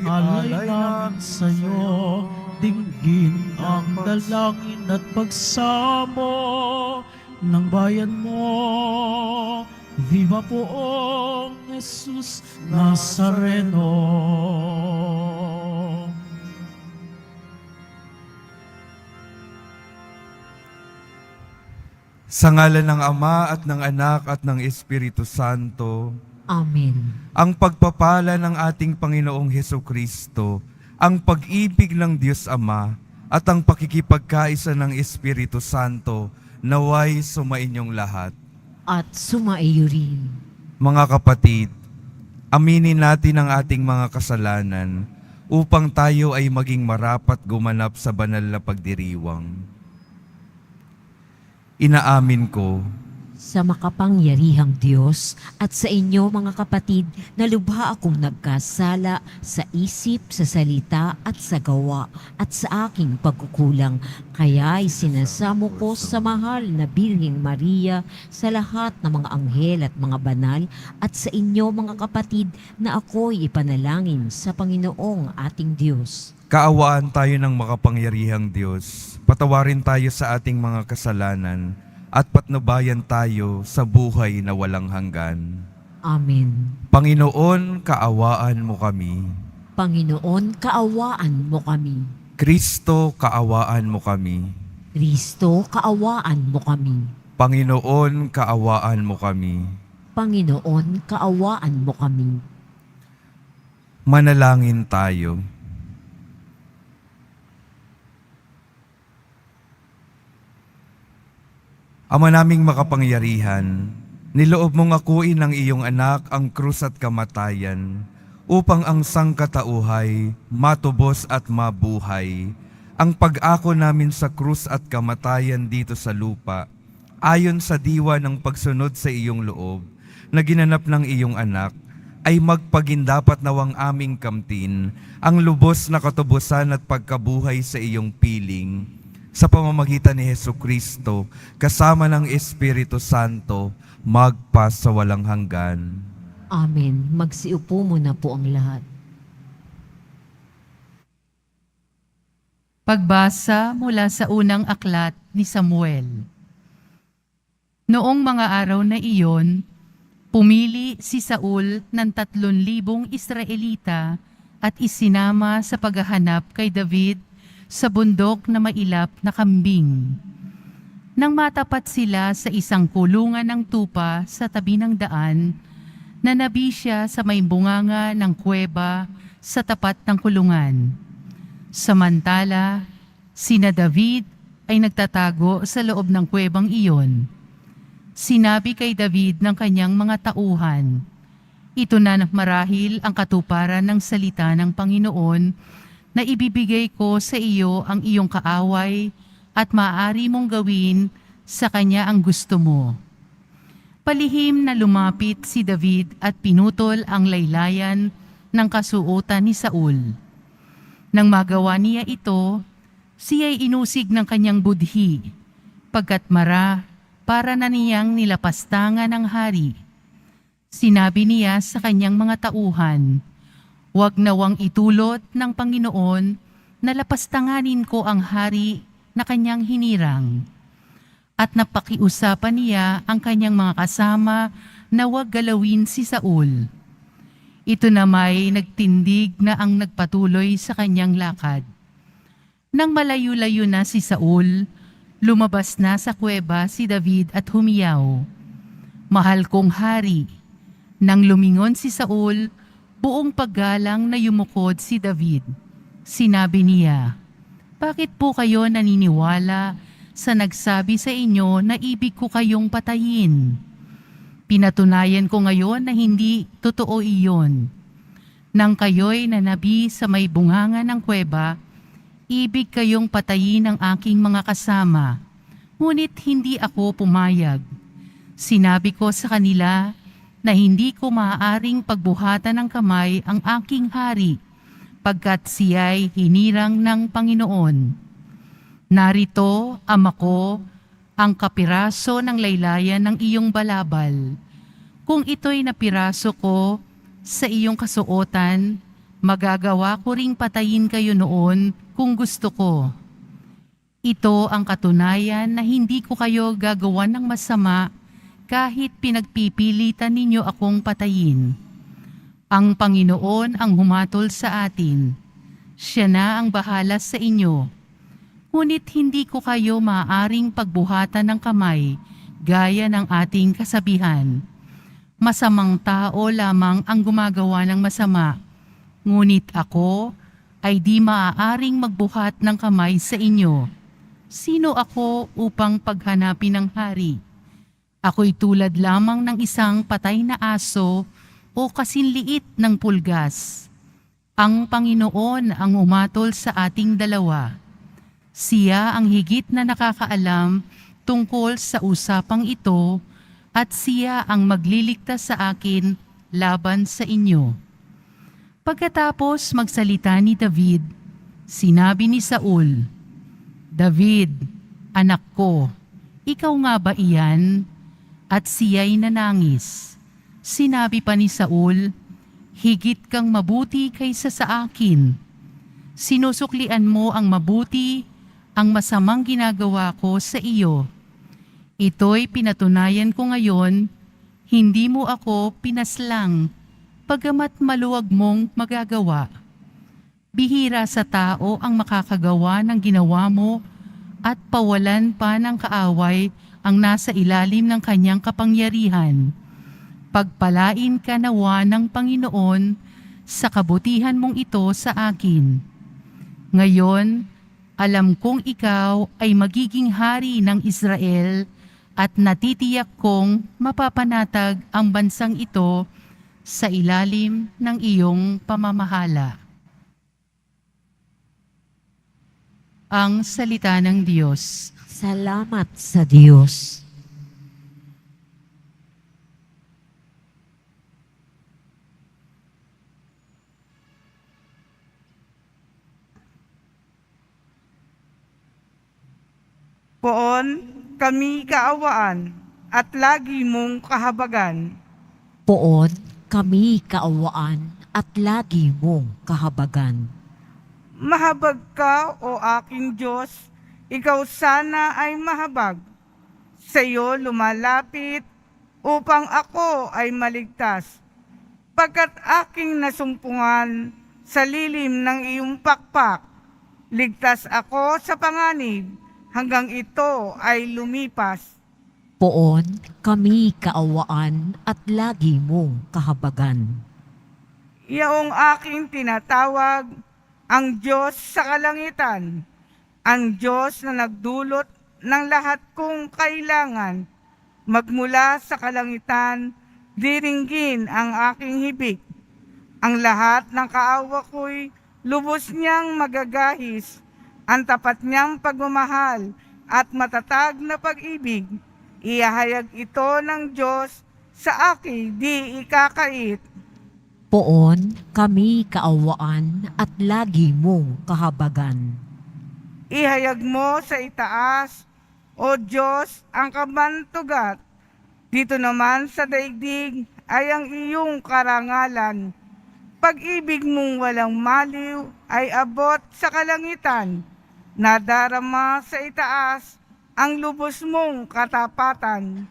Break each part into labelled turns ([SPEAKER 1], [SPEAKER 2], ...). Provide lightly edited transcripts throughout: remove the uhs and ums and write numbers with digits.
[SPEAKER 1] alay namin sa'yo, dinggin ang dalangin at pagsamo ng bayan mo. Viva poong Jesus Nazareno.
[SPEAKER 2] Sa ngalan ng Ama at ng Anak at ng Espiritu Santo,
[SPEAKER 3] Amen.
[SPEAKER 2] ang pagpapala ng ating Panginoong Hesukristo, ang pag-ibig ng Diyos Ama, at ang pakikipagkaisa ng Espiritu Santo, naway sumainyong lahat.
[SPEAKER 3] At sumaiyo rin.
[SPEAKER 2] Mga kapatid, aminin natin ang ating mga kasalanan upang tayo ay maging marapat gumanap sa banal na pagdiriwang. Inaamin ko
[SPEAKER 3] Sa makapangyarihang Diyos at sa inyo mga kapatid na lubha akong nagkasala sa isip, sa salita at sa gawa at sa aking pagkukulang. Kaya'y sinasamo ko sa mahal na Birheng Maria, sa lahat ng mga anghel at mga banal at sa inyo mga kapatid na ako'y ipanalangin sa Panginoong ating Diyos.
[SPEAKER 2] kaawaan tayo ng makapangyarihang Diyos. Patawarin tayo sa ating mga kasalanan at patnubayan tayo sa buhay na walang hanggan.
[SPEAKER 3] Amen.
[SPEAKER 2] Panginoon, kaawaan mo kami.
[SPEAKER 3] Panginoon, kaawaan mo kami.
[SPEAKER 2] Kristo, kaawaan mo kami.
[SPEAKER 3] Kristo, kaawaan mo kami.
[SPEAKER 2] Panginoon, kaawaan mo kami.
[SPEAKER 3] Panginoon, kaawaan mo kami.
[SPEAKER 2] Manalangin tayo. Ama naming makapangyarihan, niloob mong akuin ng iyong anak ang krus at kamatayan, upang ang sangkatauhay matubos at mabuhay. Ang pag-ako namin sa krus at kamatayan dito sa lupa, ayon sa diwa ng pagsunod sa iyong loob, na ginanap ng iyong anak, ay magpagindapat nawang aming kamtin ang lubos na katubusan at pagkabuhay sa iyong piling, sa pamamagitan ni Hesukristo, kasama ng Espiritu Santo, magpa sa walang hanggan.
[SPEAKER 3] Amen. Magsiupo muna po ang lahat.
[SPEAKER 4] Pagbasa mula sa unang aklat ni Samuel. Noong mga araw na iyon, pumili si Saul ng 3,000 Israelita at isinama sa paghahanap kay David sa bundok na mailap na kambing. Nang matapat sila sa isang kulungan ng tupa sa tabi ng daan, nanabi siya sa may bunganga ng kuweba sa tapat ng kulungan. Samantala, sina David ay nagtatago sa loob ng kuwebang iyon. Sinabi kay David ng kanyang mga tauhan, "Ito na marahil ang katuparan ng salita ng Panginoon na ibibigay ko sa iyo ang iyong kaaway at maaari mong gawin sa kanya ang gusto mo." Palihim na lumapit si David at pinutol ang laylayan ng kasuotan ni Saul. Nang magawa niya ito, siya'y inusig ng kanyang budhi, pagkat para na niyang nilapastangan ng hari. Sinabi niya sa kanyang mga tauhan, "Huwag nawang itulot ng Panginoon na lapastanganin ko ang hari na kanyang hinirang." At napakiusapan niya ang kanyang mga kasama na huwag galawin si Saul. Ito na may nagtindig na ang nagpatuloy sa kanyang lakad. Nang malayo-layo na si Saul, lumabas na sa kuweba si David at humiyaw, "Mahal kong hari." Nang lumingon si Saul, buong paggalang na yumukod si David. Sinabi niya, "Bakit po kayo naniniwala sa nagsabi sa inyo na ibig ko kayong patayin? Pinatunayan ko ngayon na hindi totoo iyon. Nang kayo'y nanabi sa may bunganga ng kuweba, ibig kayong patayin ng aking mga kasama, ngunit hindi ako pumayag. Sinabi ko sa kanila na hindi ko maaaring pagbuhatan ng kamay ang aking hari, pagkat siya'y hinirang ng Panginoon. Narito, ama ko, ang kapiraso ng laylayan ng iyong balabal. Kung ito'y napiraso ko sa iyong kasuotan, Magagawa ko ring patayin kayo noon kung gusto ko. Ito ang katunayan na hindi ko kayo gagawa ng masama kahit pinagpipilitan ninyo akong patayin. Ang Panginoon ang humatol sa atin. Siya na ang bahala sa inyo. Ngunit hindi ko kayo maaaring pagbuhatan ng kamay gaya ng ating kasabihan. Masamang tao lamang ang gumagawa ng masama, ngunit ako ay di maaaring magbuhat ng kamay sa inyo. Sino ako upang paghanapin ng hari? Ako'y tulad lamang ng isang patay na aso o kasinliit ng pulgas. Ang Panginoon ang umatol sa ating dalawa. Siya ang higit na nakakaalam tungkol sa usapang ito at siya ang magliligtas sa akin laban sa inyo. Pagkatapos magsalita ni David, sinabi ni Saul, David, anak ko, ikaw nga ba iyan? At siya'y nanangis. Sinabi pa ni Saul, higit kang mabuti kaysa sa akin. Sinusuklian mo ang mabuti, ang masamang ginagawa ko sa iyo. Ito'y pinatunayan ko ngayon, hindi mo ako pinaslang, pagamat maluwag mong magagawa. Bihira sa tao ang makakagawa ng ginawa mo at pawalan pa ng kaaway ang nasa ilalim ng kanyang kapangyarihan. Pagpalain ka nawa ng Panginoon sa kabutihan mong ito sa akin. Ngayon, alam kong ikaw ay magiging hari ng Israel at natitiyak kong mapapanatag ang bansang ito sa ilalim ng iyong pamamahala. Ang salita ng Diyos.
[SPEAKER 3] Salamat sa Diyos.
[SPEAKER 5] Poon kami kaawaan at lagi mong kahabagan.
[SPEAKER 3] Poon kami kaawaan at lagi mong kahabagan.
[SPEAKER 5] Mahabag ka, o aking Diyos, ikaw sana ay mahabag. Sa iyo lumalapit upang ako ay maligtas. Pagkat aking nasumpungan sa lilim ng iyong pakpak, ligtas ako sa panganib hanggang ito ay lumipas.
[SPEAKER 3] Poon kami kaawaan at lagi mong kahabagan.
[SPEAKER 5] Iyong aking tinatawag, ang Diyos sa kalangitan, ang Diyos na nagdulot ng lahat kong kailangan. Magmula sa kalangitan, diringgin ang aking hibik. Ang lahat ng kaawa ko'y lubos niyang magagahis. Ang tapat niyang pagmamahal at matatag na pag-ibig, ihahayag ito ng Diyos sa aking di ikakait.
[SPEAKER 3] Poon kami kaawaan at lagi mong kahabagan.
[SPEAKER 5] Ihayag mo sa itaas, O Diyos, ang kabantugat. Dito naman sa daigdig ay ang iyong karangalan. Pag-ibig mong walang maliw ay abot sa kalangitan. Nadarama sa itaas ang lubos mong katapatan.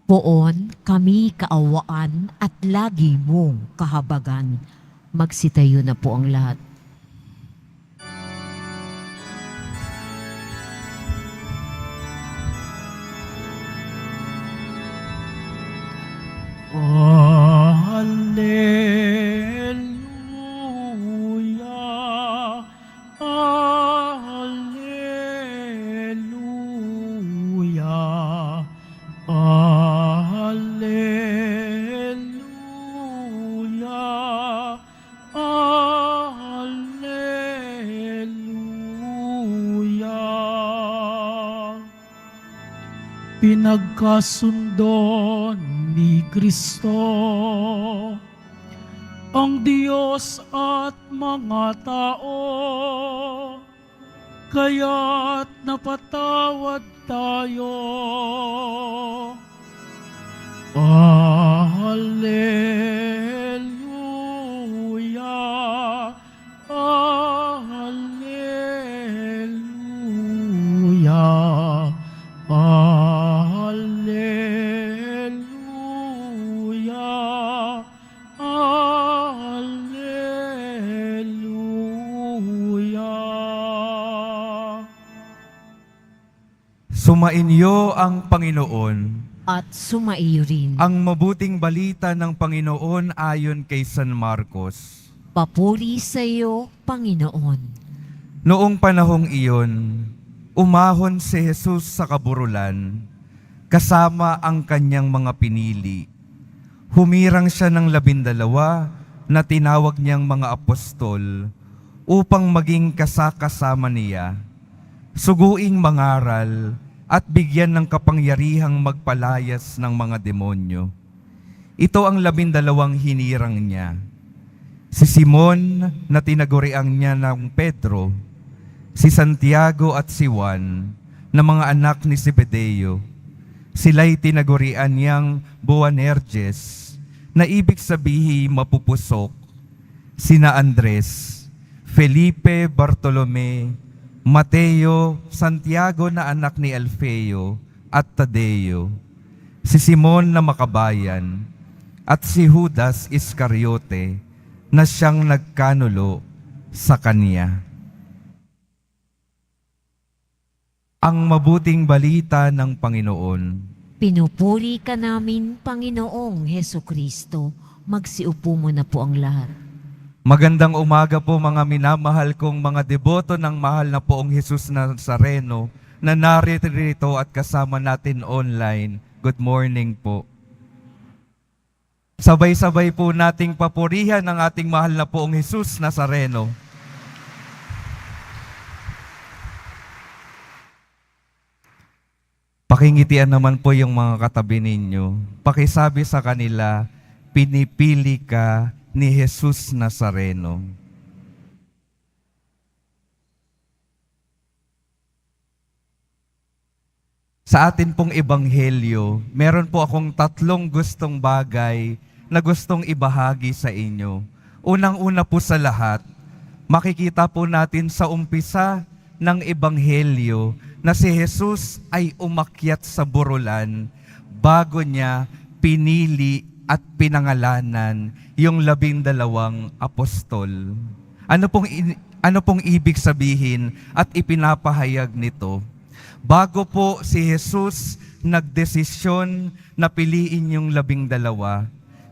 [SPEAKER 3] Poon kami kaawaan at lagi mong kahabagan. Magsitayo na po ang lahat.
[SPEAKER 1] Alleluia, Alleluia, Alleluia, Alleluia. Pinagkasundo ni Kristo ang Diyos at mga tao, kaya't napatawad tayo. Alleluia,
[SPEAKER 2] Sumainyo ang Panginoon.
[SPEAKER 3] At sumaiyo rin.
[SPEAKER 2] Ang mabuting balita ng Panginoon ayon kay San Marcos.
[SPEAKER 3] Papuri sa iyo, Panginoon.
[SPEAKER 2] Noong panahong iyon, umahon si Jesus sa kaburulan, kasama ang kanyang mga pinili. Humirang siya ng 12 na tinawag niyang mga apostol upang maging kasakasama niya, suguing mangaral at bigyan ng kapangyarihang magpalayas ng mga demonyo. Ito ang 12 hinirang niya. Si Simon na tinaguriang niya ng Pedro, si Santiago at si Juan na mga anak ni Zebedeo. Sila'y tinagurian niyang Boanerges, na ibig sabihin mapupusok, sina Andres, Felipe, Bartolome, Mateo, Santiago na anak ni Alfeo at Tadeo, si Simon na makabayan, at si Judas Iscariote na siyang nagkanulo sa kanya. Ang mabuting balita ng Panginoon.
[SPEAKER 3] Pinupuri ka namin, Panginoong Hesukristo. Magsiupo mo na po ang lahat.
[SPEAKER 2] Magandang umaga po mga minamahal kong mga deboto ng mahal na poong Jesus Nazareno na narito at kasama natin online. Good morning po. Sabay-sabay po nating papurihan ang ating mahal na poong Jesus Nazareno. Pakingitian naman po yung mga katabi ninyo. Pakisabi sa kanila, pinipili ka ni Jesus Nazareno. Sa atin pong ebanghelyo, meron po akong 3 gustong bagay na gustong ibahagi sa inyo. Unang-una po sa lahat, makikita po natin sa umpisa ng ebanghelyo na si Jesus ay umakyat sa burulan bago niya pinili at pinangalanan yung 12 apostol. Ano pong ibig sabihin at ipinapahayag nito? Bago po si Jesus nagdesisyon na piliin yung 12,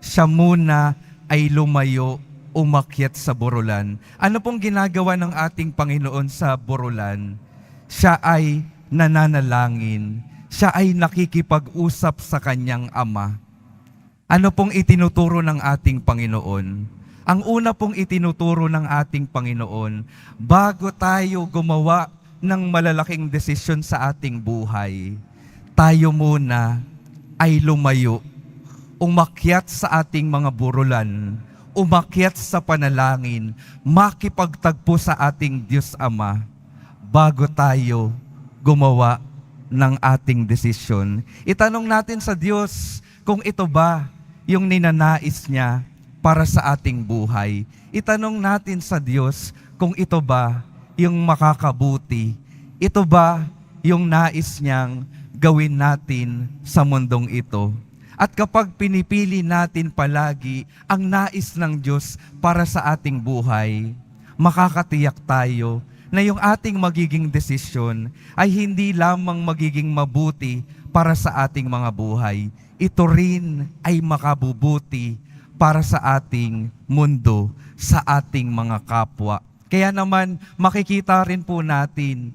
[SPEAKER 2] siya muna ay lumayo, umakyat sa burulan. Ano pong ginagawa ng ating Panginoon sa burulan? Siya ay nananalangin. Siya ay nakikipag-usap sa kanyang Ama. Ano pong itinuturo ng ating Panginoon? Ang una pong itinuturo ng ating Panginoon, bago tayo gumawa ng malalaking desisyon sa ating buhay, tayo muna ay lumayo, umakyat sa ating mga burulan, umakyat sa panalangin, makipagtagpo sa ating Diyos Ama, bago tayo gumawa ng ating desisyon. Itanong natin sa Diyos kung ito ba yung ninanais niya para sa ating buhay. Itanong natin sa Diyos kung ito ba yung makakabuti. Ito ba yung nais niyang gawin natin sa mundong ito. At kapag pinipili natin palagi ang nais ng Diyos para sa ating buhay, makakatiyak tayo na yung ating magiging desisyon ay hindi lamang magiging mabuti para sa ating mga buhay. Ito rin ay makabubuti para sa ating mundo, sa ating mga kapwa. Kaya naman makikita rin po natin,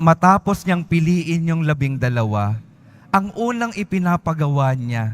[SPEAKER 2] matapos niyang piliin yung 12, ang unang ipinapagawa niya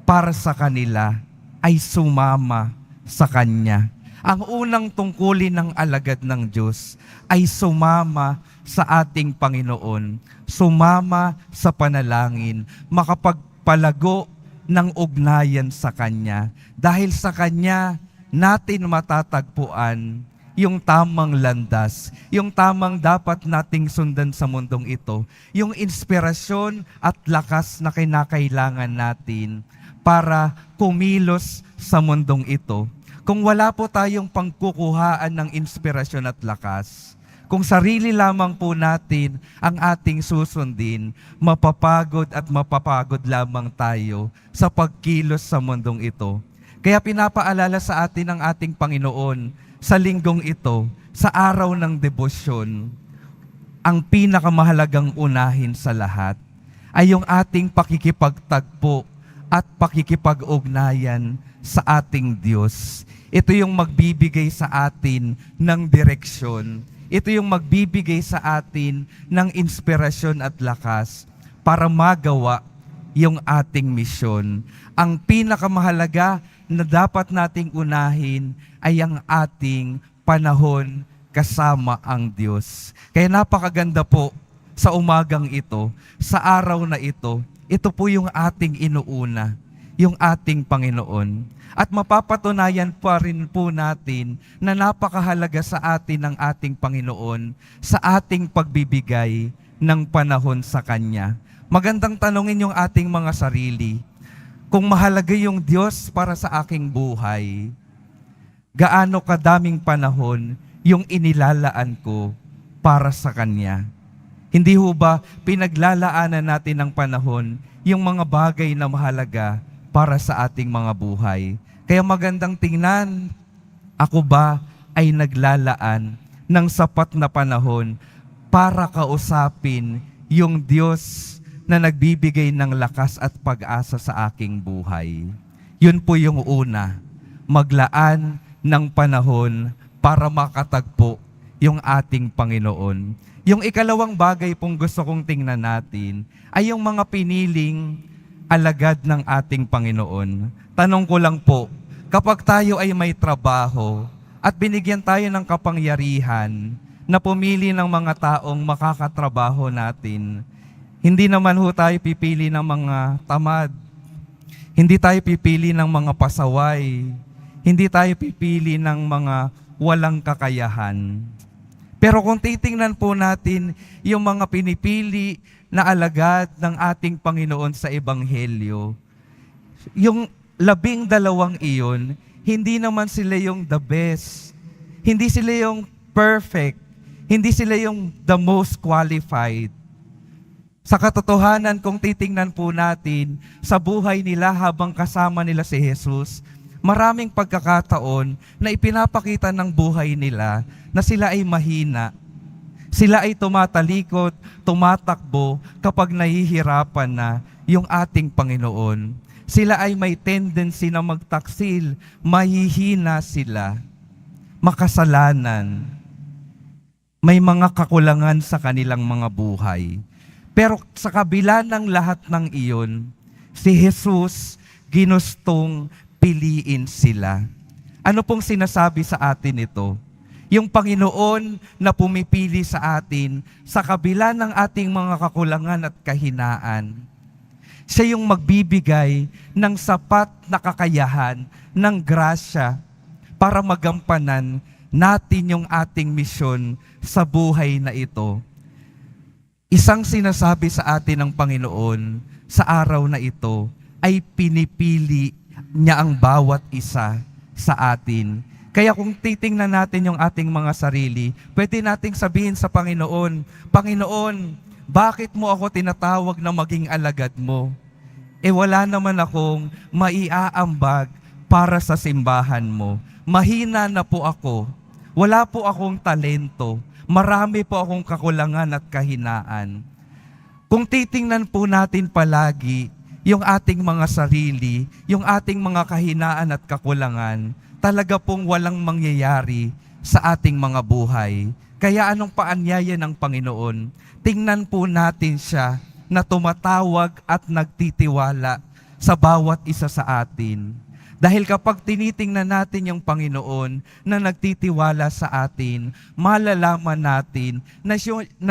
[SPEAKER 2] para sa kanila ay sumama sa Kanya. Ang unang tungkulin ng alagad ng Diyos ay sumama sa ating Panginoon, sumama sa panalangin, makapagpalago ng ugnayan sa Kanya. Dahil sa Kanya, natin matatagpuan yung tamang landas, yung tamang dapat nating sundan sa mundong ito, yung inspirasyon at lakas na kinakailangan natin para kumilos sa mundong ito. Kung wala po tayong pangkukuhaan ng inspirasyon at lakas, kung sarili lamang po natin ang ating susundin, mapapagod at mapapagod lamang tayo sa pagkilos sa mundong ito. Kaya pinapaalala sa atin ng ating Panginoon sa linggong ito, sa araw ng debosyon, ang pinakamahalagang unahin sa lahat ay yung ating pakikipagtagpo at pakikipag-ugnayan sa ating Diyos. Ito yung magbibigay sa atin ng direksyon. Ito yung magbibigay sa atin ng inspirasyon at lakas para magawa yung ating misyon. Ang pinakamahalaga na dapat nating unahin ay ang ating panahon kasama ang Diyos. Kaya napakaganda po sa umagang ito, sa araw na ito po yung ating inuuna, yung ating Panginoon. At mapapatunayan pa rin po natin na napakahalaga sa atin ng ating Panginoon sa ating pagbibigay ng panahon sa Kanya. Magandang tanongin yung ating mga sarili. Kung mahalaga yung Diyos para sa aking buhay, gaano kadaming panahon yung inilalaan ko para sa Kanya? Hindi ho ba pinaglalaanan natin ng panahon yung mga bagay na mahalaga para sa ating mga buhay? Kaya magandang tingnan, ako ba ay naglalaan ng sapat na panahon para kausapin yung Diyos na nagbibigay ng lakas at pag-asa sa aking buhay? Yun po yung una, maglaan ng panahon para makatagpo yung ating Panginoon. Yung ikalawang bagay pong gusto kong tingnan natin ay yung mga piniling alagad ng ating Panginoon. Tanong ko lang po, kapag tayo ay may trabaho at binigyan tayo ng kapangyarihan na pumili ng mga taong makakatrabaho natin, hindi naman ho tayo pipili ng mga tamad. Hindi tayo pipili ng mga pasaway. Hindi tayo pipili ng mga walang kakayahan. Pero kung titingnan po natin yung mga pinipili na alagad ng ating Panginoon sa Ebanghelyo, yung 12 iyon, hindi naman sila yung the best. Hindi sila yung perfect. Hindi sila yung the most qualified. Sa katotohanan, kung titingnan po natin sa buhay nila habang kasama nila si Jesus, maraming pagkakataon na ipinapakita ng buhay nila na sila ay mahina. Sila ay tumatalikod, tumatakbo kapag nahihirapan na yung ating Panginoon. Sila ay may tendency na magtaksil, mahihina sila, makasalanan. May mga kakulangan sa kanilang mga buhay. Pero sa kabila ng lahat ng iyon, si Jesus ginustong piliin sila. Ano pong sinasabi sa atin ito? Yung Panginoon na pumipili sa atin sa kabila ng ating mga kakulangan at kahinaan. Siya yung magbibigay ng sapat na kakayahan, ng grasya para magampanan natin yung ating misyon sa buhay na ito. Isang sinasabi sa atin ng Panginoon sa araw na ito ay pinipili niya ang bawat isa sa atin. Kaya kung titingnan natin yung ating mga sarili, pwede nating sabihin sa Panginoon, Panginoon, bakit mo ako tinatawag na maging alagad mo? Wala naman akong maiaambag para sa simbahan mo. Mahina na po ako. Wala po akong talento. Marami po akong kakulangan at kahinaan. Kung titingnan po natin palagi yung ating mga sarili, yung ating mga kahinaan at kakulangan, talaga pong walang mangyayari sa ating mga buhay. Kaya anong paanyaya ng Panginoon? Tingnan po natin siya na tumatawag at nagtitiwala sa bawat isa sa atin. Dahil kapag tinitingnan natin yung Panginoon na nagtitiwala sa atin, malalaman natin na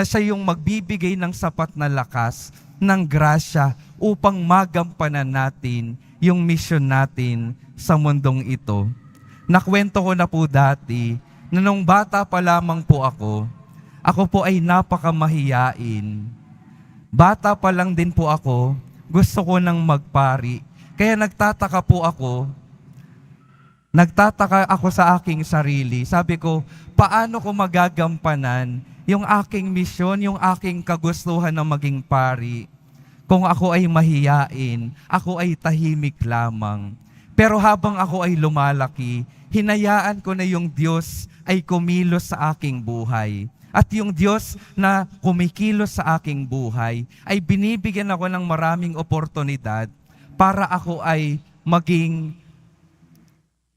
[SPEAKER 2] siya yung magbibigay ng sapat na lakas, ng grasya upang magampanan natin yung mission natin sa mundong ito. Nakwento ko na po dati na nung bata pa lamang po ako po ay napakamahiyain. Bata pa lang din po ako, gusto ko nang magpari. Kaya nagtataka ako sa aking sarili. Sabi ko, paano ko magagampanan yung aking misyon, yung aking kagustuhan na maging pari? Kung ako ay mahiyain, ako ay tahimik lamang. Pero habang ako ay lumalaki, hinayaan ko na yung Diyos ay kumilos sa aking buhay. At yung Diyos na kumikilos sa aking buhay ay binibigyan ako ng maraming oportunidad para ako ay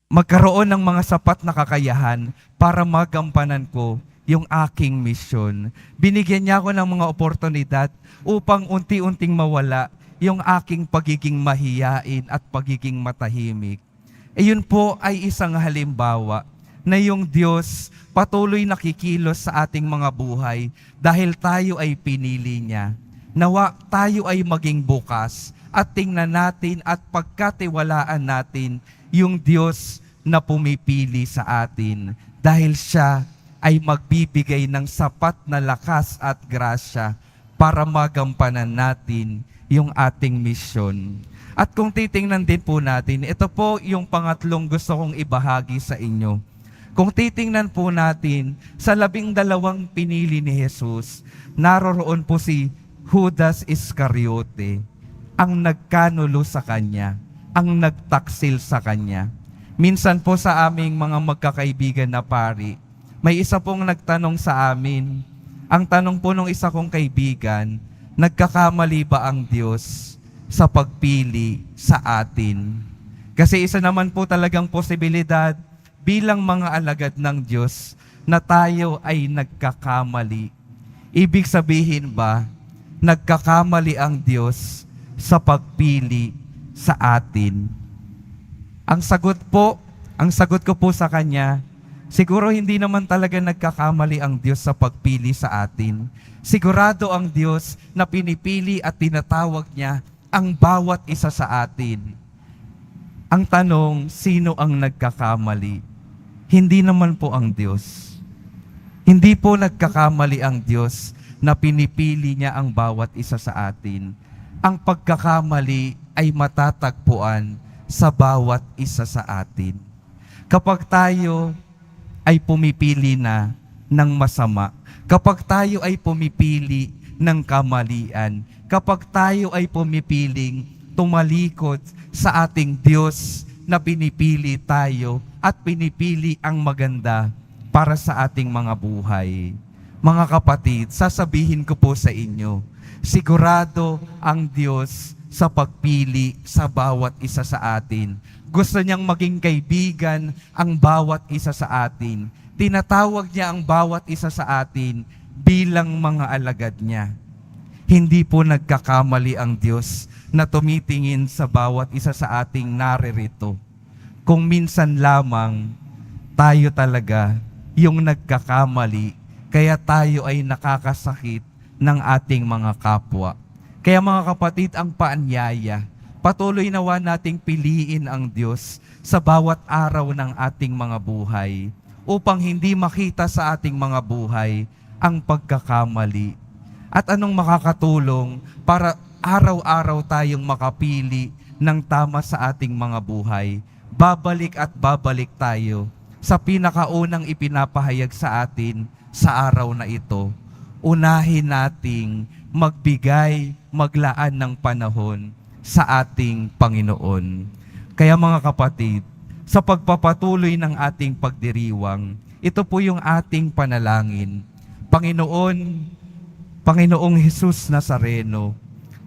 [SPEAKER 2] magkaroon ng mga sapat na kakayahan para magampanan ko yung aking misyon. Binigyan niya ako ng mga oportunidad upang unti-unting mawala yung aking pagiging mahiyain at pagiging matahimik. Yun po ay isang halimbawa na yung Diyos patuloy nakikilos sa ating mga buhay dahil tayo ay pinili niya. Nawa tayo ay maging bukas at tingnan natin at pagkatiwalaan natin yung Diyos na pumipili sa atin dahil siya ay magbibigay ng sapat na lakas at grasya para magampanan natin yung ating misyon. At kung titingnan din po natin, ito po yung pangatlong gusto kong ibahagi sa inyo. Kung titingnan po natin sa 12 pinili ni Jesus, naroroon po si Judas Iscariote, ang nagkanulo sa kanya, ang nagtaksil sa kanya. Minsan po sa aming mga magkakaibigan na pari, may isa pong nagtanong sa amin. Ang tanong po nung isa kong kaibigan, nagkakamali ba ang Diyos sa pagpili sa atin? Kasi isa naman po talagang posibilidad bilang mga alagad ng Diyos na tayo ay nagkakamali. Ibig sabihin ba, nagkakamali ang Diyos sa pagpili sa atin? Ang sagot ko po sa Kanya, siguro hindi naman talaga nagkakamali ang Diyos sa pagpili sa atin. Sigurado ang Diyos na pinipili at tinatawag niya ang bawat isa sa atin. Ang tanong, sino ang nagkakamali? Hindi naman po ang Diyos. Hindi po nagkakamali ang Diyos na pinipili niya ang bawat isa sa atin. Ang pagkakamali ay matatagpuan sa bawat isa sa atin. Kapag tayo ay pumipili na ng masama, kapag tayo ay pumipili ng kamalian, kapag tayo ay pumipiling tumalikod sa ating Diyos na pinipili tayo at pinipili ang maganda para sa ating mga buhay. Mga kapatid, sasabihin ko po sa inyo, sigurado ang Diyos sa pagpili sa bawat isa sa atin. Gusto niyang maging kaibigan ang bawat isa sa atin. Tinatawag niya ang bawat isa sa atin bilang mga alagad niya. Hindi po nagkakamali ang Diyos na tumitingin sa bawat isa sa ating naririto. Kung minsan lamang tayo talaga yung nagkakamali, kaya tayo ay nakakasakit ng ating mga kapwa. Kaya mga kapatid, ang paanyaya, patuloy nawa nating piliin ang Diyos sa bawat araw ng ating mga buhay upang hindi makita sa ating mga buhay ang pagkakamali. At anong makakatulong para araw-araw tayong makapili ng tama sa ating mga buhay? Babalik at babalik tayo sa pinakaunang ipinapahayag sa atin sa araw na ito. Unahin nating magbigay, maglaan ng panahon sa ating Panginoon. Kaya mga kapatid, sa pagpapatuloy ng ating pagdiriwang, ito po yung ating panalangin. Panginoong Jesus Nazareno,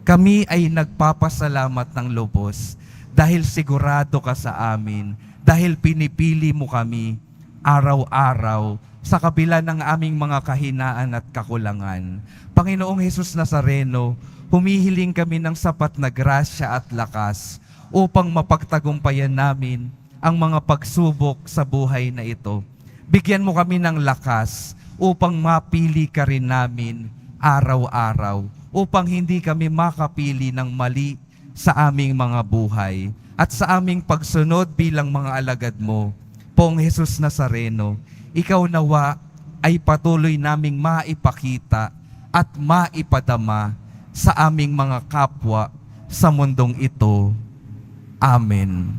[SPEAKER 2] kami ay nagpapasalamat ng lubos dahil sigurado ka sa amin, dahil pinipili mo kami araw-araw sa kabila ng aming mga kahinaan at kakulangan. Panginoong Jesus Nazareno, humihiling kami ng sapat na grasya at lakas upang mapagtagumpayan namin ang mga pagsubok sa buhay na ito. Bigyan mo kami ng lakas upang mapili ka rin namin araw-araw, upang hindi kami makapili ng mali sa aming mga buhay at sa aming pagsunod bilang mga alagad mo. Poong Jesus Nazareno, ikaw nawa ay patuloy naming maipakita at maipadama sa aming mga kapwa sa mundong ito. Amen.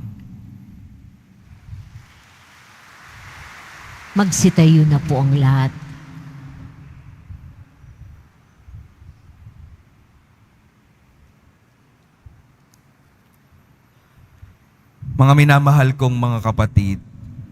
[SPEAKER 3] Magsitayo na po ang lahat.
[SPEAKER 2] Mga minamahal kong mga kapatid,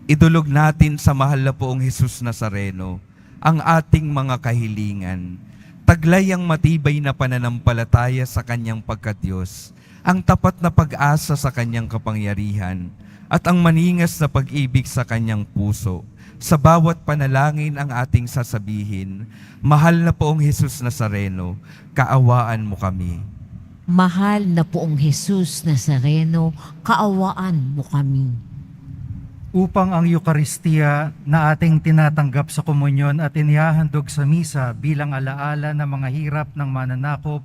[SPEAKER 2] idulog natin sa mahal na poong Jesus Nazareno ang ating mga kahilingan. Taglay ang matibay na pananampalataya sa kanyang pagkadiyos, ang tapat na pag-asa sa kanyang kapangyarihan, at ang maningas na pag-ibig sa kanyang puso. Sa bawat panalangin ang ating sasabihin, Mahal na Poong Jesus Nazareno, kaawaan mo kami.
[SPEAKER 3] Mahal na Poong Jesus Nazareno, kaawaan mo kami.
[SPEAKER 6] Upang ang Eukaristiya na ating tinatanggap sa komunyon at inihahandog sa misa bilang alaala ng mga hirap ng mananakop,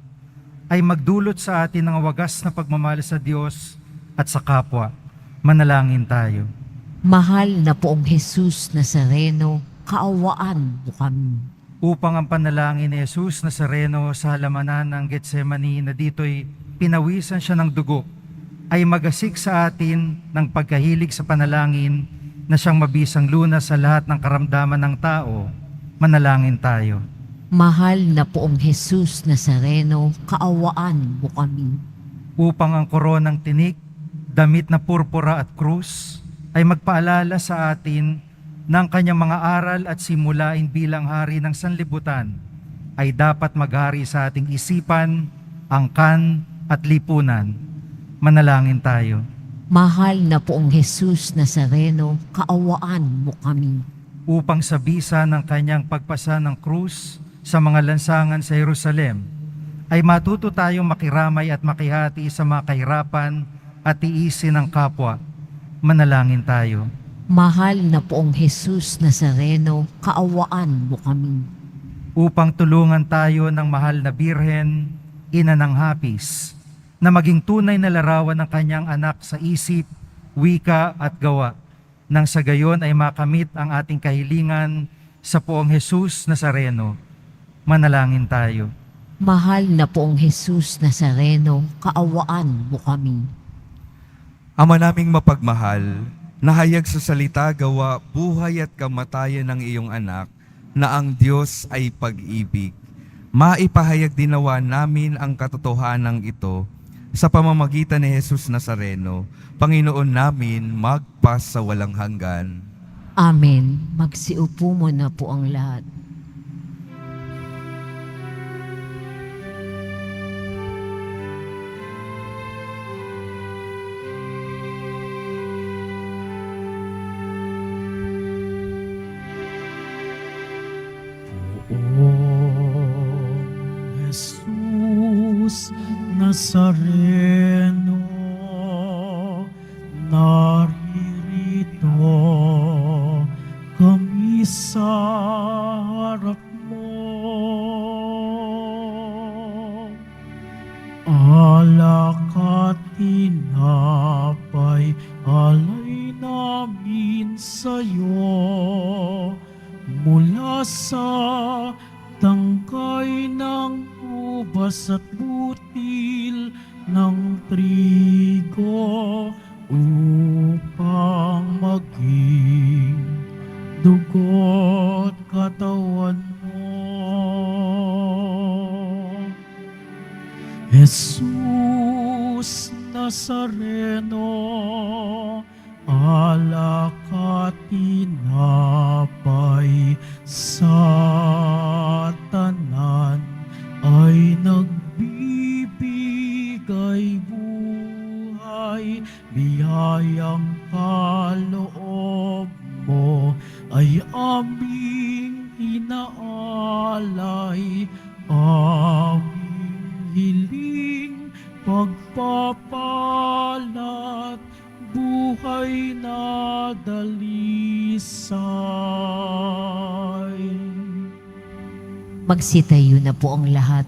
[SPEAKER 6] ay magdulot sa atin ng wagas na pagmamahal sa Diyos at sa kapwa. Manalangin tayo.
[SPEAKER 3] Mahal na Poong Jesus Nazareno, kaawaan mo kami.
[SPEAKER 6] Upang ang panalangin ni Jesus Nazareno sa halamanan ng Getsemani na dito'y pinawisan siya ng dugo, ay magasik sa atin ng pagkahilig sa panalangin na siyang mabisang lunas sa lahat ng karamdaman ng tao. Manalangin tayo.
[SPEAKER 3] Mahal na Poong Jesus Nazareno, kaawaan mo kami.
[SPEAKER 6] Upang ang koronang tinik, damit na purpura at krus, ay magpaalala sa atin ng kanyang mga aral at simulain bilang hari ng sanlibutan, ay dapat maghari sa ating isipan, angkan at lipunan. Manalangin tayo.
[SPEAKER 3] Mahal na Poong Jesus Nazareno, kaawaan mo kami.
[SPEAKER 6] Upang sa bisa ng kanyang pagpasa ng krus sa mga lansangan sa Jerusalem, ay matuto tayong makiramay at makihati sa mga kahirapan at tiisin ng kapwa. Manalangin tayo.
[SPEAKER 3] Mahal na Poong Jesus Nazareno, kaawaan mo kami.
[SPEAKER 6] Upang tulungan tayo ng mahal na Birhen, ina ng hapis, na maging tunay na larawan ng kanyang anak sa isip, wika at gawa, nang sa gayon ay makamit ang ating kahilingan sa Poong Jesus Nazareno. Manalangin tayo.
[SPEAKER 3] Mahal na Poong Jesus Nazareno, kaawaan mo kami.
[SPEAKER 2] Ama naming mapagmahal, nahayag sa salita, gawa, buhay at kamatayan ng iyong anak, na ang Diyos ay pag-ibig. Maipahayag din nawa namin ang katotohanan ito sa pamamagitan ni Jesus Nazareno, Panginoon namin, magpas sa walang hanggan.
[SPEAKER 3] Amen. Magsiupo mo na po ang lahat.
[SPEAKER 1] Poong Jesus Nazareno, naririto kami sa harap mo. Alak at tinapay, alay namin sa'yo. Mula sa tangkay ng ubas at butil ng trigo, upang maging dugo't katawan mo. Jesus Nazareno, alak at tinapay, sa tanan ay nagbibigay buhay. Biyayang kaloob mo ay aming inaalay, aming hiling pagpapalat, buhay na dalisay.
[SPEAKER 3] Magsitayo na po ang lahat.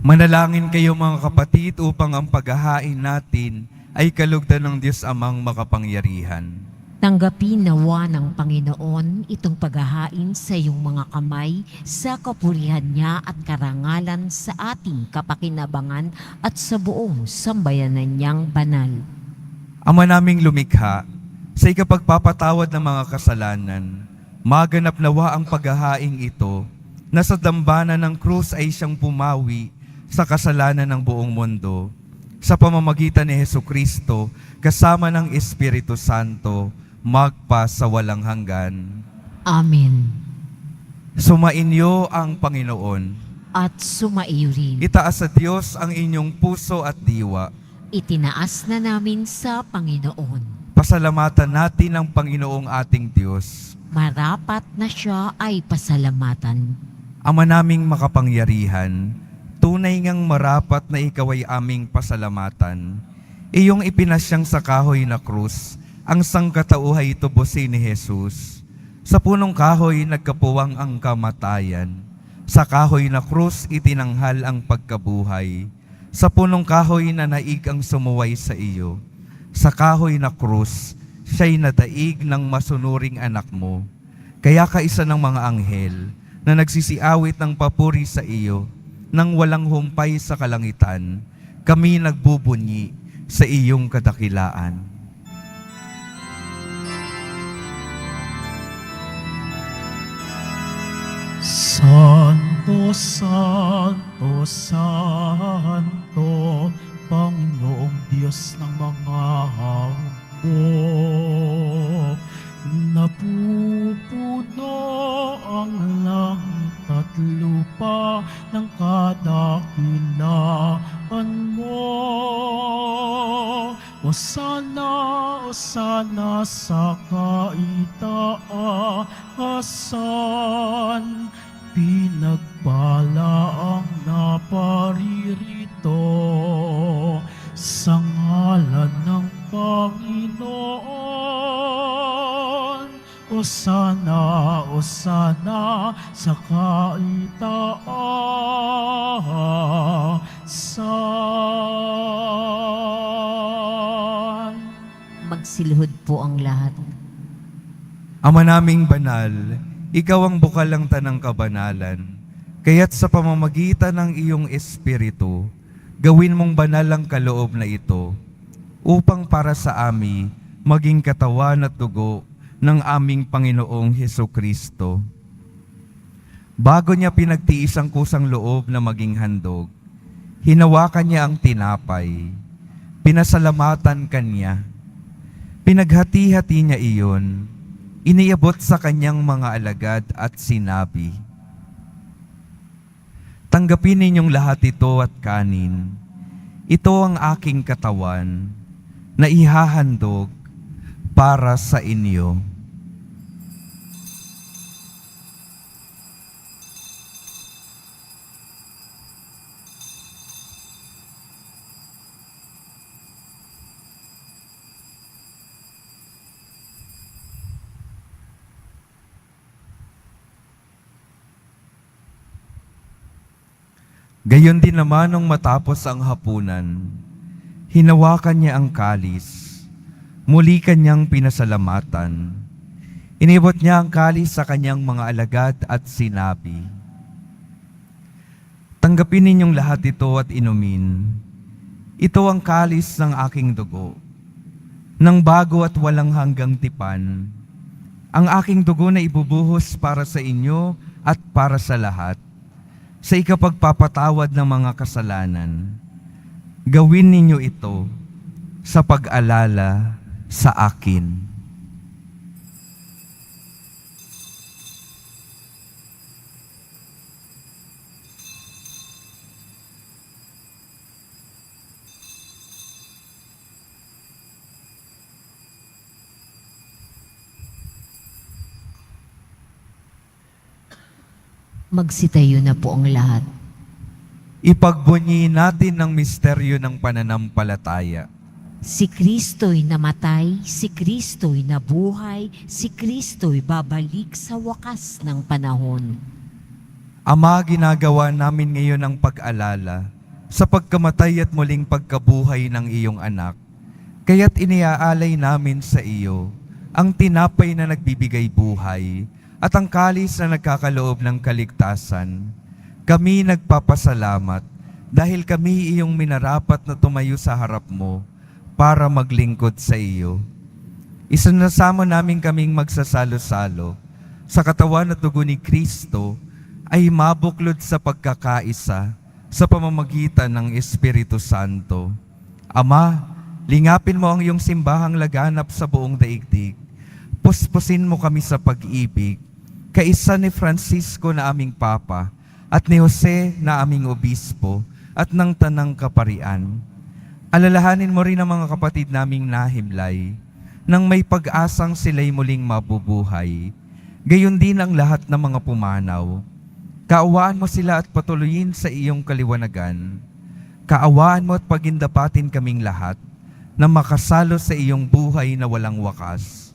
[SPEAKER 2] Manalangin kayo mga kapatid upang ang paghahain natin ay kalugdan ng Diyos Amang makapangyarihan.
[SPEAKER 3] Tanggapin nawa ng Panginoon itong paghahain sa iyong mga kamay sa kapurihan niya at karangalan sa ating kapakinabangan at sa buong sambayanan niyang banal.
[SPEAKER 2] Ama naming lumikha, sa ikapagpapatawad ng mga kasalanan, maganap nawa ang paghahaing ito na sa dambana ng krus ay siyang pumawi sa kasalanan ng buong mundo. Sa pamamagitan ni Hesukristo, kasama ng Espiritu Santo, magpa sa walang hanggan.
[SPEAKER 3] Amen.
[SPEAKER 2] Sumainyo ang Panginoon.
[SPEAKER 3] At sumaiyo rin.
[SPEAKER 2] Itaas sa Diyos ang inyong puso at diwa.
[SPEAKER 3] Itinaas na namin sa Panginoon.
[SPEAKER 2] Pasalamatan natin ang Panginoong ating Diyos.
[SPEAKER 3] Marapat na siya ay pasalamatan.
[SPEAKER 2] Ama naming makapangyarihan, tunay ngang marapat na ikaw ay aming pasalamatan. Iyong ipinasyang sa kahoy na krus, ang sangkatauhay tubusin ni Jesus. Sa punong kahoy nagkapuwang ang kamatayan. Sa kahoy na krus itinanghal ang pagkabuhay. Sa punong kahoy na naig ang sumuway sa iyo. Sa kahoy na krus, siya'y nadaig ng masunuring anak mo. Kaya kaisa ng mga anghel na nagsisiawit ng papuri sa iyo, nang walang humpay sa kalangitan, kami nagbubunyi sa iyong kadakilaan.
[SPEAKER 1] Santo, Santo, Santo, Panginoong Diyos ng mga hukbo. Napupuno ang langit at lupa ng kadakilaan mo. Osana, Osana sa kaitaasan, pinagpala ang naparirito sa ngalan ng Panginoon. Osana, Osana sa kaitaasan.
[SPEAKER 3] Magsilhod po ang lahat.
[SPEAKER 2] Ama naming banal, ikaw ang bukal ng tanang kabanalan. Kaya't sa pamamagitan ng iyong Espiritu, gawin mong banal ang kaloob na ito, upang para sa amin maging katawan at dugo ng aming Panginoong Hesukristo. Bago niya pinagtiis ang kusang loob na maging handog, hinawakan niya ang tinapay, pinasalamatan kanya, pinaghati-hati niya iyon, iniabot sa kanyang mga alagad at sinabi, "Tanggapin ninyong lahat ito at kanin. Ito ang aking katawan na ihahandog para sa inyo." Gayon din naman nung matapos ang hapunan, hinawakan niya ang kalis, muli kanyang pinasalamatan. Inibot niya ang kalis sa kanyang mga alagad at sinabi, "Tanggapin ninyong lahat ito at inumin. Ito ang kalis ng aking dugo, ng bago at walang hanggang tipan. Ang aking dugo na ibubuhos para sa inyo at para sa lahat, sa ikapagpapatawad ng mga kasalanan. Gawin ninyo ito sa pag-alala sa akin."
[SPEAKER 3] Magsitayo na po ang lahat.
[SPEAKER 2] Ipagbunyi natin ang misteryo ng pananampalataya.
[SPEAKER 3] Si Kristo'y namatay, si Kristo'y nabuhay, si Kristo'y babalik sa wakas ng panahon.
[SPEAKER 2] Ama, ginagawa namin ngayon ang pag-alala sa pagkamatay at muling pagkabuhay ng iyong anak. Kaya't iniaalay namin sa iyo ang tinapay na nagbibigay buhay at ang kalis na nagkakaloob ng kaligtasan. Kami nagpapasalamat dahil kami iyong minarapat na tumayo sa harap mo para maglingkod sa iyo. Isinasamo namin kaming magsasalo-salo sa katawan at dugo ni Kristo ay mabuklod sa pagkakaisa sa pamamagitan ng Espiritu Santo. Ama, lingapin mo ang iyong simbahang laganap sa buong daigdig. Puspusin mo kami sa pag-ibig kaisa ni Francisco na aming Papa, at ni Jose na aming Obispo, at ng Tanang Kaparian. Alalahanin mo rin ang mga kapatid naming nahimlay, nang may pag-asang sila'y muling mabubuhay. Gayon din ang lahat ng mga pumanaw. Kaawaan mo sila at patuloyin sa iyong kaliwanagan. Kaawaan mo at pagindapatin kaming lahat na makasalo sa iyong buhay na walang wakas.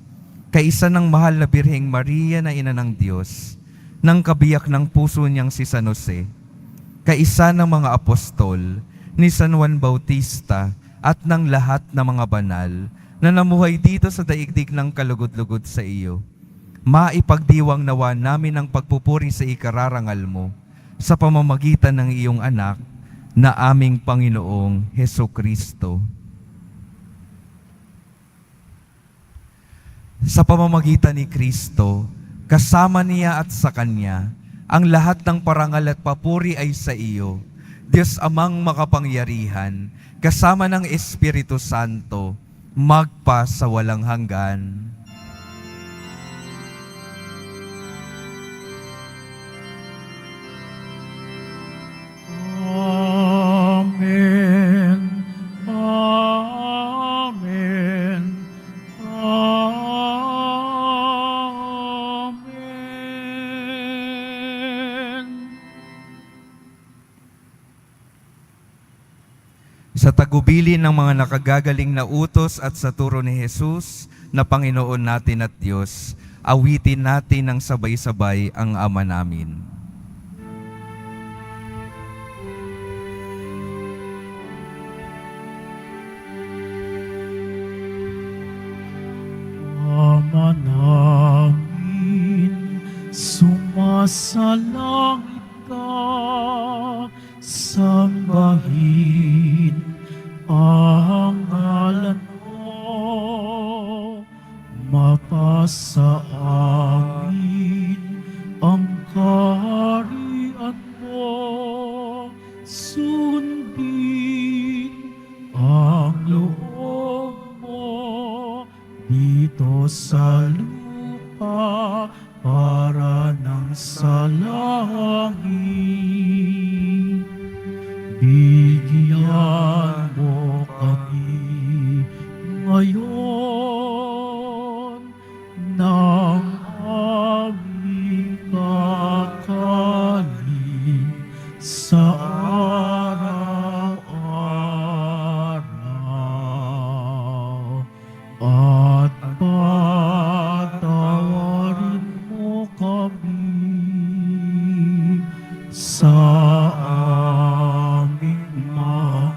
[SPEAKER 2] Kaisa ng mahal na Birheng Maria na Ina ng Diyos, ng kabiyak ng puso niyang si San Jose, kaisa ng mga apostol, ni San Juan Bautista, at ng lahat ng mga banal na namuhay dito sa daigdig ng kalugod-lugod sa iyo. Maipagdiwang nawa namin ang pagpupuri sa ikararangal mo sa pamamagitan ng iyong anak na aming Panginoong Hesukristo. Sa pamamagitan ni Kristo, kasama niya at sa Kanya, ang lahat ng parangal at papuri ay sa iyo, Diyos Amang makapangyarihan, kasama ng Espiritu Santo, magpa sa walang hanggan.
[SPEAKER 1] Amen. Amen. Amen.
[SPEAKER 2] Sa tagubilin ng mga nakagagaling na utos at sa turo ni Jesus na Panginoon natin at Diyos, awitin natin ng sabay-sabay ang Ama namin.
[SPEAKER 1] Ama namin, sumasalangit ka, sambahin ang ngalan mo, mapasa amin ang kaharian mo, sundin ang loob mo dito sa lupa para ng sa langit. Bigyan mo kami ngayon ng aming kakanin sa araw-araw. At patawarin mo kami sa aming mga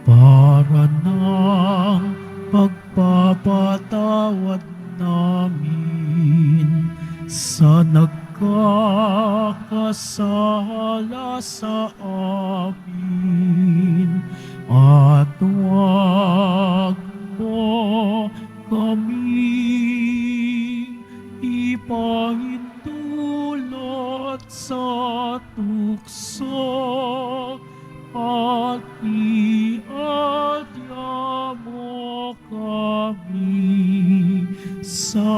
[SPEAKER 1] para ng pagpapatawad namin sa nagkakasala sa amin. At huwag mo kaming ipahintulot sa tukso at iadya mo kami sa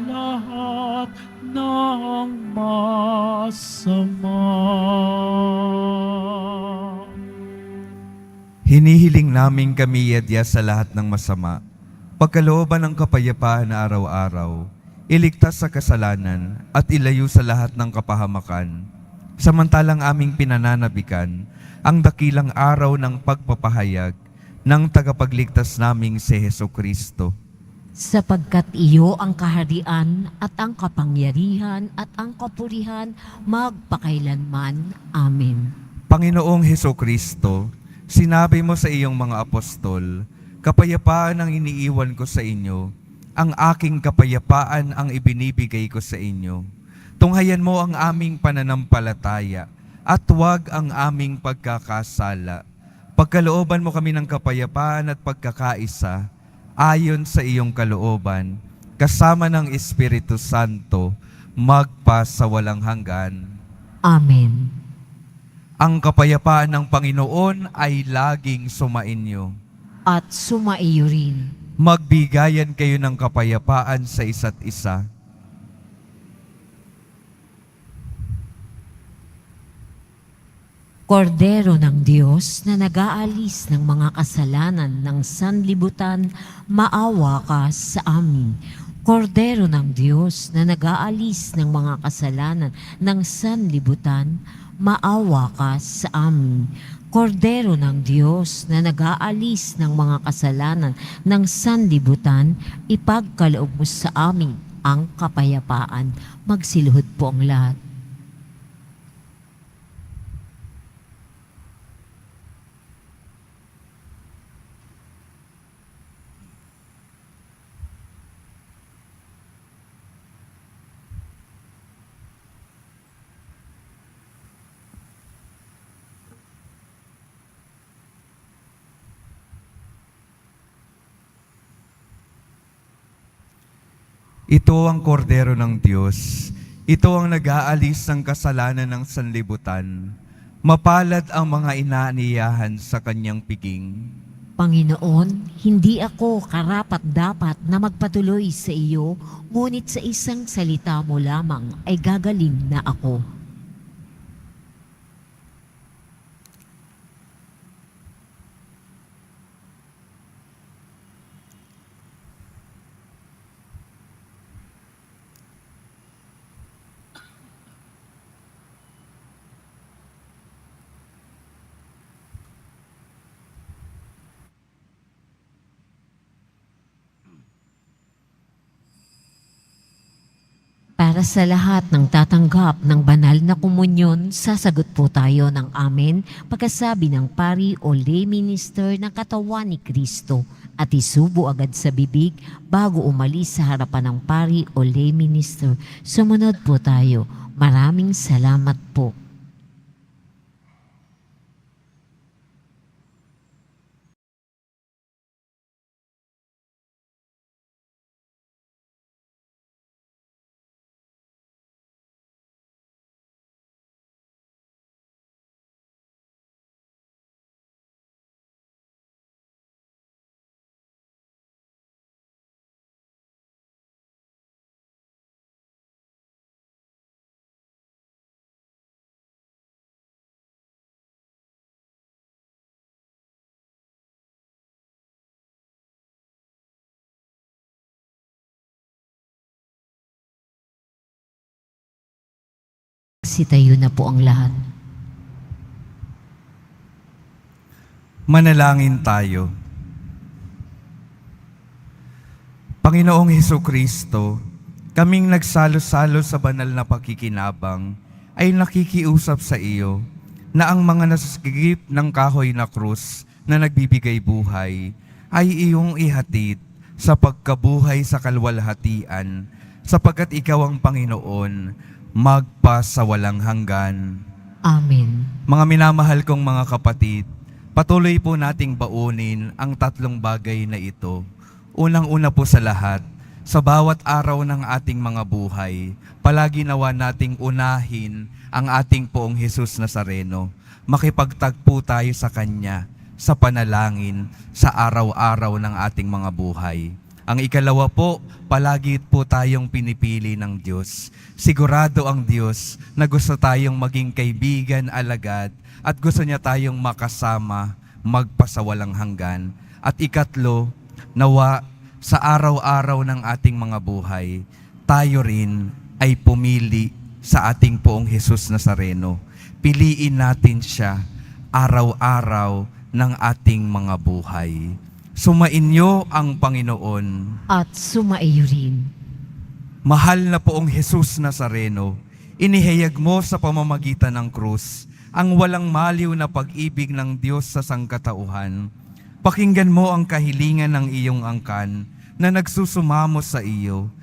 [SPEAKER 1] lahat ng masama.
[SPEAKER 2] Hinihiling namin kami yadya sa lahat ng masama, pagkalooban ng kapayapaan na araw-araw, iligtas sa kasalanan at ilayo sa lahat ng kapahamakan, samantalang aming pinananabikan ang dakilang araw ng pagpapahayag ng tagapagligtas naming si Hesukristo.
[SPEAKER 3] Sapagkat iyo ang kaharian at ang kapangyarihan at ang kapurihan magpakailanman. Amen.
[SPEAKER 2] Panginoong Hesukristo, sinabi mo sa iyong mga apostol, kapayapaan ang iniiwan ko sa inyo, ang aking kapayapaan ang ibinibigay ko sa inyo. Tunghayan mo ang aming pananampalataya at huwag ang aming pagkakasala. Pagkalooban mo kami ng kapayapaan at pagkakaisa, ayon sa iyong kalooban, kasama ng Espiritu Santo, magpa sa walang hanggan.
[SPEAKER 3] Amen.
[SPEAKER 2] Ang kapayapaan ng Panginoon ay laging sumainyo.
[SPEAKER 3] At sumaiyo rin.
[SPEAKER 2] Magbigayan kayo ng kapayapaan sa isa't isa.
[SPEAKER 3] Kordero ng Diyos na nag-aalis ng mga kasalanan ng sanlibutan, maawa ka sa amin. Kordero ng Diyos na nag-aalis ng mga kasalanan ng sanlibutan, maawa ka sa amin. Kordero ng Diyos na nag-aalis ng mga kasalanan ng sanlibutan, ipagkaloob mo sa amin ang kapayapaan. Magsiluhod po ang lahat.
[SPEAKER 2] Ito ang kordero ng Diyos. Ito ang nag-aalis ng kasalanan ng sanlibutan. Mapalad ang mga inaaniyahan sa kanyang piging.
[SPEAKER 3] Panginoon, hindi ako karapat-dapat na magpatuloy sa iyo, ngunit sa isang salita mo lamang ay gagaling na ako. Para sa lahat ng tatanggap ng banal na komunyon, sasagot po tayo ng amen pagkasabi ng pari o lay minister ng katawan ni Kristo at isubo agad sa bibig bago umalis sa harapan ng pari o lay minister. Sumunod po tayo. Maraming salamat po. Sitayo na po ang lahat.
[SPEAKER 2] Manalangin tayo. Panginoong Hesukristo, kaming nagsalo-salo sa banal na pakikinabang ay nakikiusap sa iyo na ang mga nasasagip ng kahoy na krus na nagbibigay buhay ay iyong ihatid sa pagkabuhay sa kalwalhatian sapagkat ikaw ang Panginoon magpasawalang hanggan.
[SPEAKER 3] Amen.
[SPEAKER 2] Mga minamahal kong mga kapatid, patuloy po nating baunin ang tatlong bagay na ito. Unang-una po sa lahat, sa bawat araw ng ating mga buhay, palagi nawa nating unahin ang ating poong Jesus Nazareno. Makipagtagpo tayo sa Kanya sa panalangin sa araw-araw ng ating mga buhay. Ang ikalawa po, palagi po tayong pinipili ng Diyos. Sigurado ang Diyos na gusto tayong maging kaibigan, alagad, at gusto niya tayong makasama, magpasawalang hanggan. At ikatlo, nawa sa araw-araw ng ating mga buhay, tayo rin ay pumili sa ating poong Jesus Nazareno. Piliin natin siya araw-araw ng ating mga buhay. Sumainyo ang Panginoon.
[SPEAKER 3] At sumaiyo rin.
[SPEAKER 2] Mahal na poong Jesus Nazareno, inihayag mo sa pamamagitan ng krus ang walang maliw na pag-ibig ng Diyos sa sangkatauhan. Pakinggan mo ang kahilingan ng iyong angkan na nagsusumamo sa iyo.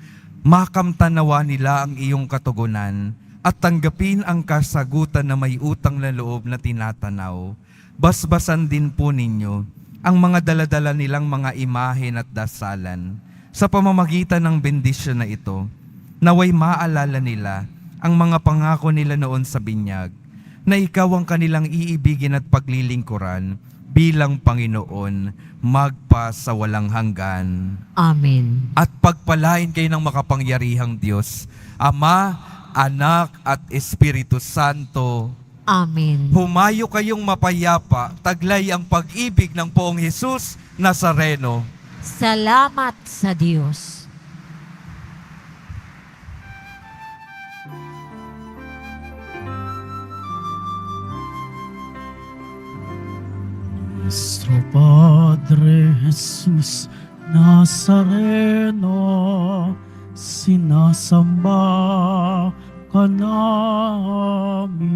[SPEAKER 2] Makamtanawa nila ang iyong katugunan at tanggapin ang kasagutan na may utang na loob na tinatanaw. Basbasan din po ninyo ang mga daladala nilang mga imahen at dasalan. Sa pamamagitan ng bendisyon na ito, naway maalala nila ang mga pangako nila noon sa binyag, na ikaw ang kanilang iibigin at paglilingkuran bilang Panginoon magpa sa walang hanggan.
[SPEAKER 3] Amen.
[SPEAKER 2] At pagpalain kayo ng makapangyarihang Diyos, Ama, Anak at Espiritu Santo.
[SPEAKER 3] Amen.
[SPEAKER 2] Humayo kayong mapayapa, taglay ang pag-ibig ng Poong Jesus Nazareno.
[SPEAKER 3] Salamat sa Diyos.
[SPEAKER 1] Nuestro Padre Jesus Nazareno, sinasamba ka namin.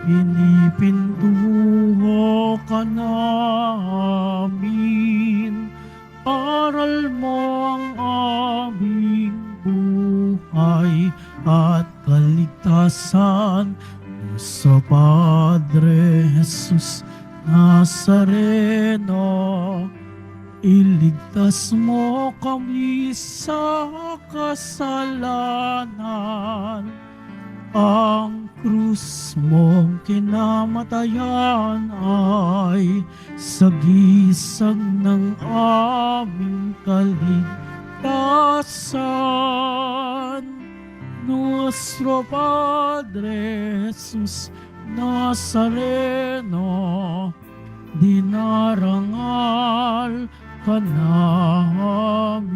[SPEAKER 1] Pinipintuho ka namin. Aral mo ang aming buhay at kaligtasan. Sa Padre Jesus Nazareno, iligtas mo kami sa kasalanan. Ang krus mong kinamatayan ay sagisag ng aming kaligtasan. Nuestro Padre Jesus Nazareno, dinarangal ka namin.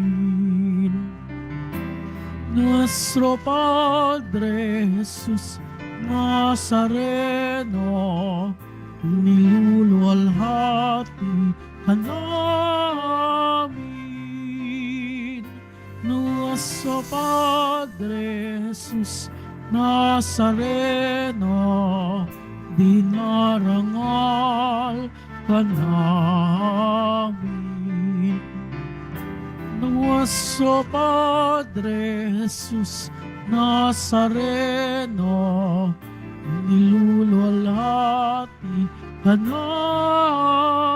[SPEAKER 1] Nuestro Padre Jesus Nazareno, niluluwalhati ka namin. Nuestro Padre Jesus Nazareno, dinarangal ka namin. Nuestro Padre Jesus Nazareno, niluluwalhati ka namin.